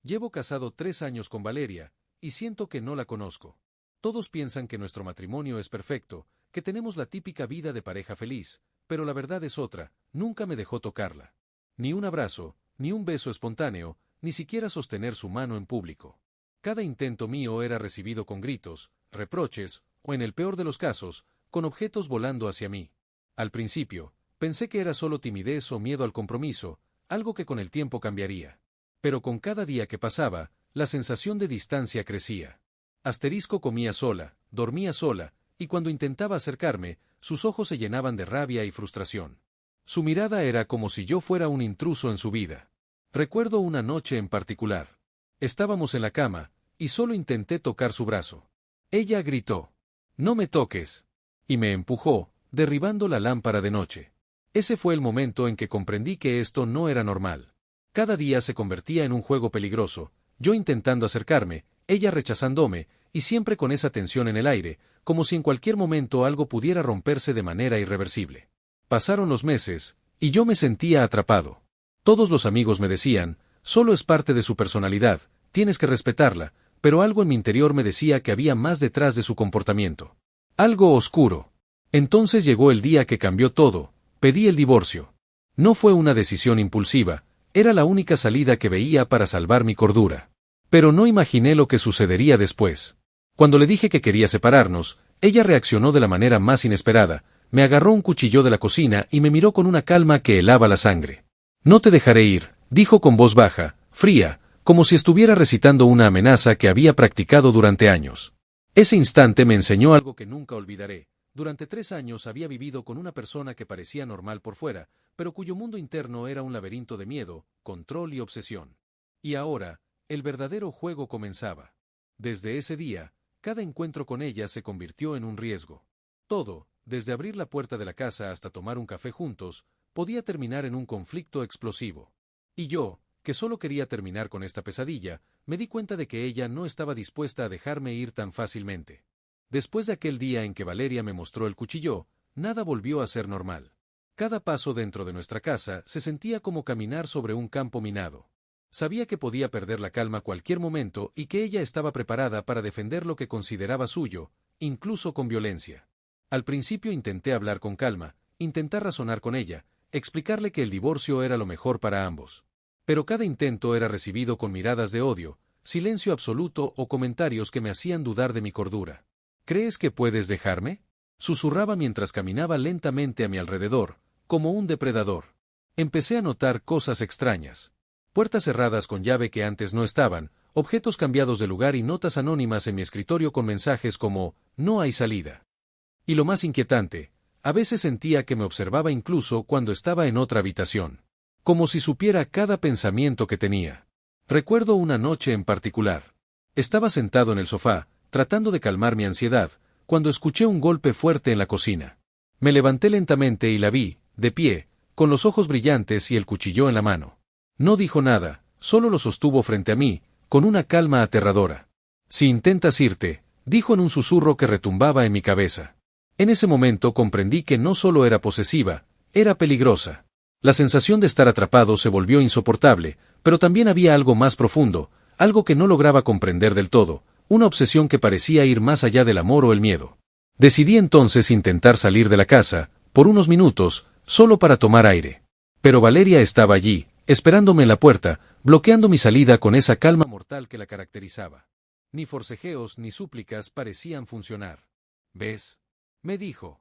Llevo casado 3 años con Valeria, y siento que no la conozco. Todos piensan que nuestro matrimonio es perfecto, que tenemos la típica vida de pareja feliz, pero la verdad es otra, nunca me dejó tocarla. Ni un abrazo, ni un beso espontáneo, ni siquiera sostener su mano en público. Cada intento mío era recibido con gritos, reproches, o en el peor de los casos, con objetos volando hacia mí. Al principio, pensé que era solo timidez o miedo al compromiso, algo que con el tiempo cambiaría. Pero con cada día que pasaba, la sensación de distancia crecía. Asterisco comía sola, dormía sola, y cuando intentaba acercarme, sus ojos se llenaban de rabia y frustración. Su mirada era como si yo fuera un intruso en su vida. Recuerdo una noche en particular. Estábamos en la cama, y solo intenté tocar su brazo. Ella gritó, «¡No me toques!», y me empujó, derribando la lámpara de noche. Ese fue el momento en que comprendí que esto no era normal. Cada día se convertía en un juego peligroso, yo intentando acercarme, ella rechazándome, y siempre con esa tensión en el aire, como si en cualquier momento algo pudiera romperse de manera irreversible. Pasaron los meses, y yo me sentía atrapado. Todos los amigos me decían, solo es parte de su personalidad, tienes que respetarla, pero algo en mi interior me decía que había más detrás de su comportamiento. Algo oscuro. Entonces llegó el día que cambió todo, pedí el divorcio. No fue una decisión impulsiva, era la única salida que veía para salvar mi cordura. Pero no imaginé lo que sucedería después. Cuando le dije que quería separarnos, ella reaccionó de la manera más inesperada, me agarró un cuchillo de la cocina y me miró con una calma que helaba la sangre. «No te dejaré ir», dijo con voz baja, fría, como si estuviera recitando una amenaza que había practicado durante años. Ese instante me enseñó algo que nunca olvidaré. Durante 3 años había vivido con una persona que parecía normal por fuera, pero cuyo mundo interno era un laberinto de miedo, control y obsesión. Y ahora, el verdadero juego comenzaba. Desde ese día, cada encuentro con ella se convirtió en un riesgo. Todo, desde abrir la puerta de la casa hasta tomar un café juntos, podía terminar en un conflicto explosivo. Y yo, que solo quería terminar con esta pesadilla, me di cuenta de que ella no estaba dispuesta a dejarme ir tan fácilmente. Después de aquel día en que Valeria me mostró el cuchillo, nada volvió a ser normal. Cada paso dentro de nuestra casa se sentía como caminar sobre un campo minado. Sabía que podía perder la calma cualquier momento y que ella estaba preparada para defender lo que consideraba suyo, incluso con violencia. Al principio intenté hablar con calma, intentar razonar con ella, explicarle que el divorcio era lo mejor para ambos. Pero cada intento era recibido con miradas de odio, silencio absoluto o comentarios que me hacían dudar de mi cordura. «¿Crees que puedes dejarme?», susurraba mientras caminaba lentamente a mi alrededor, como un depredador. Empecé a notar cosas extrañas. Puertas cerradas con llave que antes no estaban, objetos cambiados de lugar y notas anónimas en mi escritorio con mensajes como, «No hay salida». Y lo más inquietante, a veces sentía que me observaba incluso cuando estaba en otra habitación. Como si supiera cada pensamiento que tenía. Recuerdo una noche en particular. Estaba sentado en el sofá, tratando de calmar mi ansiedad, cuando escuché un golpe fuerte en la cocina. Me levanté lentamente y la vi, de pie, con los ojos brillantes y el cuchillo en la mano. No dijo nada, solo lo sostuvo frente a mí, con una calma aterradora. «Si intentas irte», dijo en un susurro que retumbaba en mi cabeza. En ese momento comprendí que no solo era posesiva, era peligrosa. La sensación de estar atrapado se volvió insoportable, pero también había algo más profundo, algo que no lograba comprender del todo, una obsesión que parecía ir más allá del amor o el miedo. Decidí entonces intentar salir de la casa, por unos minutos, solo para tomar aire. Pero Valeria estaba allí, esperándome en la puerta, bloqueando mi salida con esa calma mortal que la caracterizaba. Ni forcejeos ni súplicas parecían funcionar. «¿Ves?», me dijo.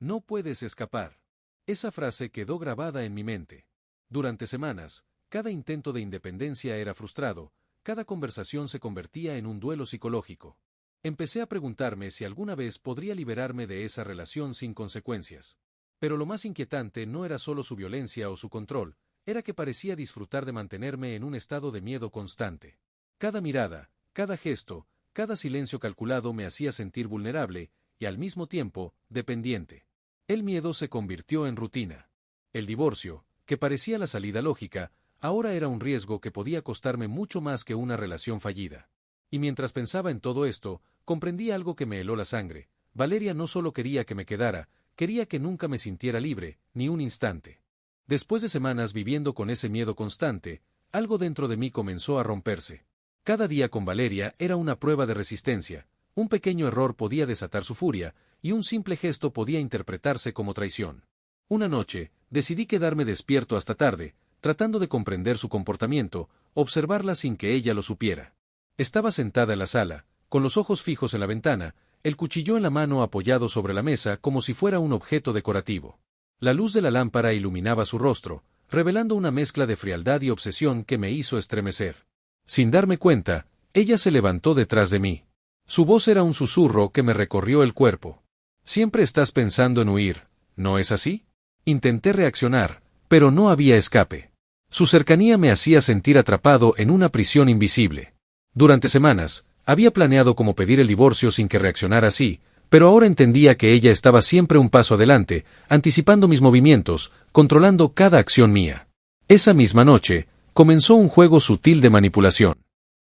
«No puedes escapar». Esa frase quedó grabada en mi mente. Durante semanas, cada intento de independencia era frustrado, cada conversación se convertía en un duelo psicológico. Empecé a preguntarme si alguna vez podría liberarme de esa relación sin consecuencias. Pero lo más inquietante no era solo su violencia o su control, era que parecía disfrutar de mantenerme en un estado de miedo constante. Cada mirada, cada gesto, cada silencio calculado me hacía sentir vulnerable y al mismo tiempo, dependiente. El miedo se convirtió en rutina. El divorcio, que parecía la salida lógica, ahora era un riesgo que podía costarme mucho más que una relación fallida. Y mientras pensaba en todo esto, comprendí algo que me heló la sangre. Valeria no solo quería que me quedara, quería que nunca me sintiera libre, ni un instante. Después de semanas viviendo con ese miedo constante, Algo dentro de mí comenzó a romperse. Cada día con Valeria era una prueba de resistencia. Un pequeño error podía desatar su furia, y un simple gesto podía interpretarse como traición. Una noche, decidí quedarme despierto hasta tarde, tratando de comprender su comportamiento, observarla sin que ella lo supiera. Estaba sentada en la sala, con los ojos fijos en la ventana, el cuchillo en la mano apoyado sobre la mesa como si fuera un objeto decorativo. La luz de la lámpara iluminaba su rostro, revelando una mezcla de frialdad y obsesión que me hizo estremecer. Sin darme cuenta, ella se levantó detrás de mí. Su voz era un susurro que me recorrió el cuerpo. Siempre estás pensando en huir, ¿no es así? Intenté reaccionar, pero no había escape. Su cercanía me hacía sentir atrapado en una prisión invisible. Durante semanas, había planeado cómo pedir el divorcio sin que reaccionara así, pero ahora entendía que ella estaba siempre un paso adelante, anticipando mis movimientos, controlando cada acción mía. Esa misma noche, comenzó un juego sutil de manipulación.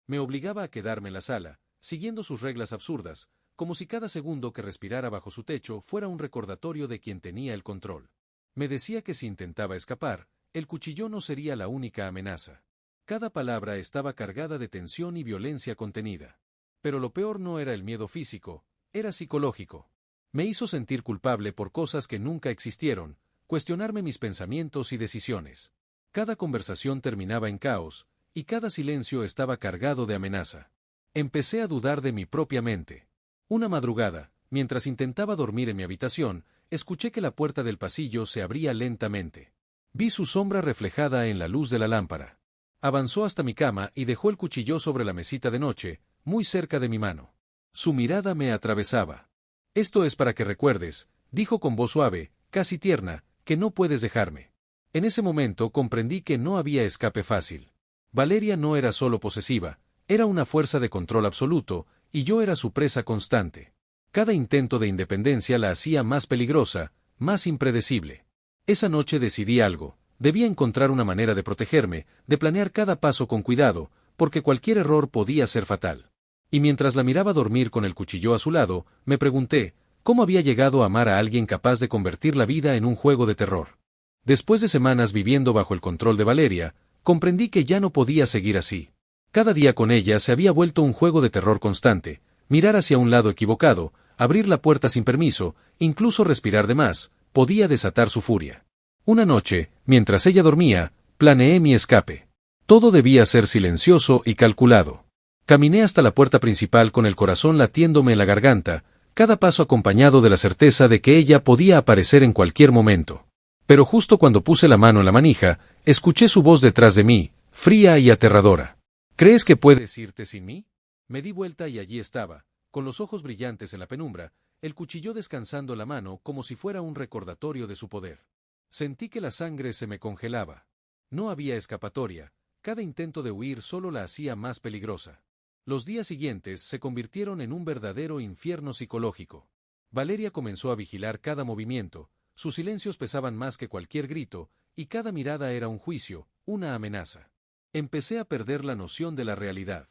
Me obligaba a quedarme en la sala, siguiendo sus reglas absurdas, como si cada segundo que respirara bajo su techo fuera un recordatorio de quien tenía el control. Me decía que si intentaba escapar, el cuchillo no sería la única amenaza. Cada palabra estaba cargada de tensión y violencia contenida. Pero lo peor no era el miedo físico, era psicológico. Me hizo sentir culpable por cosas que nunca existieron, cuestionarme mis pensamientos y decisiones. Cada conversación terminaba en caos, y cada silencio estaba cargado de amenaza. Empecé a dudar de mi propia mente. Una madrugada, mientras intentaba dormir en mi habitación, escuché que la puerta del pasillo se abría lentamente. Vi su sombra reflejada en la luz de la lámpara. Avanzó hasta mi cama y dejó el cuchillo sobre la mesita de noche, muy cerca de mi mano. Su mirada me atravesaba. «Esto es para que recuerdes», dijo con voz suave, casi tierna, «que no puedes dejarme». En ese momento comprendí que no había escape fácil. Valeria no era solo posesiva, era una fuerza de control absoluto, y yo era su presa constante. Cada intento de independencia la hacía más peligrosa, más impredecible. Esa noche decidí algo. Debía encontrar una manera de protegerme, de planear cada paso con cuidado, porque cualquier error podía ser fatal. Y mientras la miraba dormir con el cuchillo a su lado, me pregunté, ¿cómo había llegado a amar a alguien capaz de convertir la vida en un juego de terror? Después de semanas viviendo bajo el control de Valeria, comprendí que ya no podía seguir así. Cada día con ella se había vuelto un juego de terror constante, mirar hacia un lado equivocado, abrir la puerta sin permiso, incluso respirar de más, podía desatar su furia. Una noche, mientras ella dormía, planeé mi escape. Todo debía ser silencioso y calculado. Caminé hasta la puerta principal con el corazón latiéndome en la garganta, cada paso acompañado de la certeza de que ella podía aparecer en cualquier momento. Pero justo cuando puse la mano en la manija, escuché su voz detrás de mí, fría y aterradora. «¿Crees que puedes irte sin mí?» Me di vuelta y allí estaba, con los ojos brillantes en la penumbra, el cuchillo descansando en la mano como si fuera un recordatorio de su poder. Sentí que la sangre se me congelaba. No había escapatoria, cada intento de huir solo la hacía más peligrosa. Los días siguientes se convirtieron en un verdadero infierno psicológico. Valeria comenzó a vigilar cada movimiento, sus silencios pesaban más que cualquier grito, y cada mirada era un juicio, una amenaza. Empecé a perder la noción de la realidad.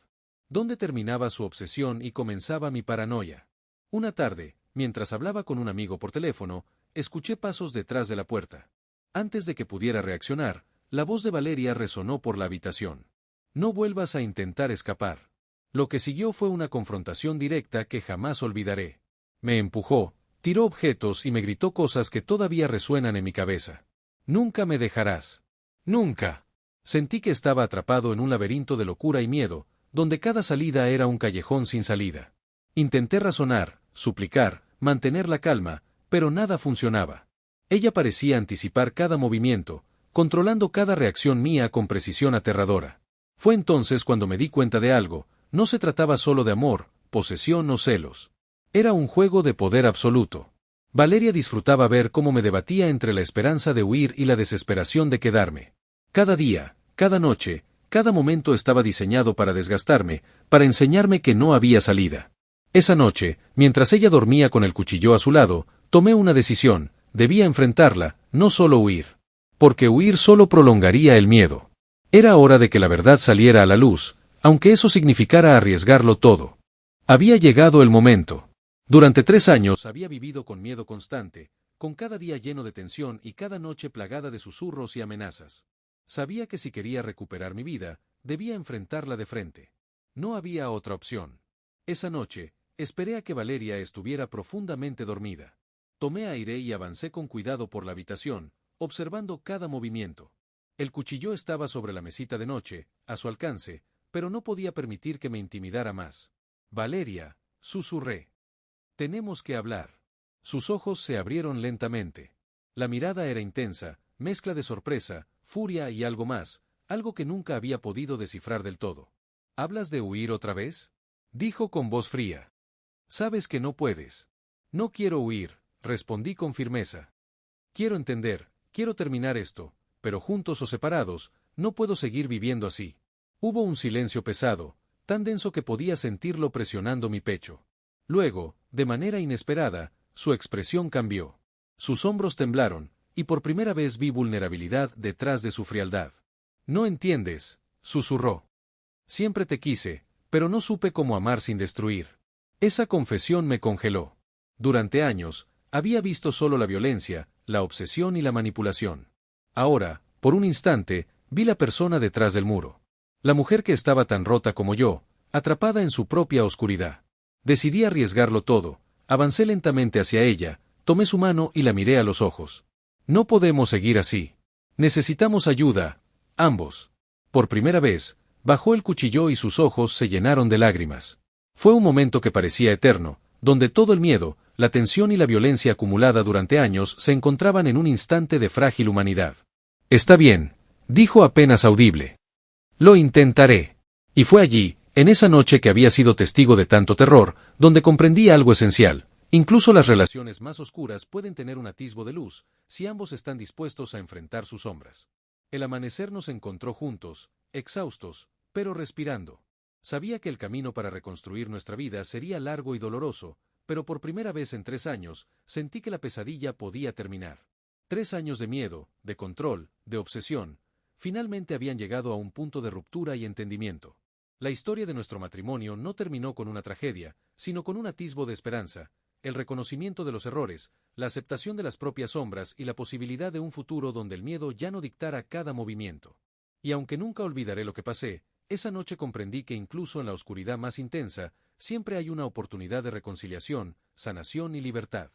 ¿Dónde terminaba su obsesión y comenzaba mi paranoia? Una tarde, mientras hablaba con un amigo por teléfono, escuché pasos detrás de la puerta. Antes de que pudiera reaccionar, la voz de Valeria resonó por la habitación. «No vuelvas a intentar escapar». Lo que siguió fue una confrontación directa que jamás olvidaré. Me empujó, tiró objetos y me gritó cosas que todavía resuenan en mi cabeza. «Nunca me dejarás. Nunca». Sentí que estaba atrapado en un laberinto de locura y miedo, donde cada salida era un callejón sin salida. Intenté razonar, suplicar, mantener la calma, pero nada funcionaba. Ella parecía anticipar cada movimiento, controlando cada reacción mía con precisión aterradora. Fue entonces cuando me di cuenta de algo, no se trataba solo de amor, posesión o celos. Era un juego de poder absoluto. Valeria disfrutaba ver cómo me debatía entre la esperanza de huir y la desesperación de quedarme. Cada día, cada noche, cada momento estaba diseñado para desgastarme, para enseñarme que no había salida. Esa noche, mientras ella dormía con el cuchillo a su lado, tomé una decisión, debía enfrentarla, no solo huir. Porque huir solo prolongaría el miedo. Era hora de que la verdad saliera a la luz, aunque eso significara arriesgarlo todo. Había llegado el momento. Durante 3 años había vivido con miedo constante, con cada día lleno de tensión y cada noche plagada de susurros y amenazas. Sabía que si quería recuperar mi vida, debía enfrentarla de frente. No había otra opción. Esa noche, esperé a que Valeria estuviera profundamente dormida. Tomé aire y avancé con cuidado por la habitación, observando cada movimiento. El cuchillo estaba sobre la mesita de noche, a su alcance, pero no podía permitir que me intimidara más. Valeria, susurré. Tenemos que hablar. Sus ojos se abrieron lentamente. La mirada era intensa, mezcla de sorpresa, furia y algo más, algo que nunca había podido descifrar del todo. ¿Hablas de huir otra vez? Dijo con voz fría. Sabes que no puedes. No quiero huir, respondí con firmeza. Quiero entender, quiero terminar esto, pero juntos o separados, no puedo seguir viviendo así. Hubo un silencio pesado, tan denso que podía sentirlo presionando mi pecho. Luego, de manera inesperada, su expresión cambió. Sus hombros temblaron, y por primera vez vi vulnerabilidad detrás de su frialdad. No entiendes, susurró. Siempre te quise, pero no supe cómo amar sin destruir. Esa confesión me congeló. Durante años, había visto solo la violencia, la obsesión y la manipulación. Ahora, por un instante, vi la persona detrás del muro. La mujer que estaba tan rota como yo, atrapada en su propia oscuridad. Decidí arriesgarlo todo, avancé lentamente hacia ella, tomé su mano y la miré a los ojos. No podemos seguir así. Necesitamos ayuda, ambos. Por primera vez, bajó el cuchillo y sus ojos se llenaron de lágrimas. Fue un momento que parecía eterno, donde todo el miedo, la tensión y la violencia acumulada durante años se encontraban en un instante de frágil humanidad. Está bien, dijo apenas audible. Lo intentaré. Y fue allí, en esa noche que había sido testigo de tanto terror, donde comprendí algo esencial. Incluso las relaciones más oscuras pueden tener un atisbo de luz, si ambos están dispuestos a enfrentar sus sombras. El amanecer nos encontró juntos, exhaustos, pero respirando. Sabía que el camino para reconstruir nuestra vida sería largo y doloroso, pero por primera vez en 3 años, sentí que la pesadilla podía terminar. 3 años de miedo, de control, de obsesión, finalmente habían llegado a un punto de ruptura y entendimiento. La historia de nuestro matrimonio no terminó con una tragedia, sino con un atisbo de esperanza, el reconocimiento de los errores, la aceptación de las propias sombras y la posibilidad de un futuro donde el miedo ya no dictara cada movimiento. Y aunque nunca olvidaré lo que pasé, esa noche comprendí que incluso en la oscuridad más intensa, siempre hay una oportunidad de reconciliación, sanación y libertad.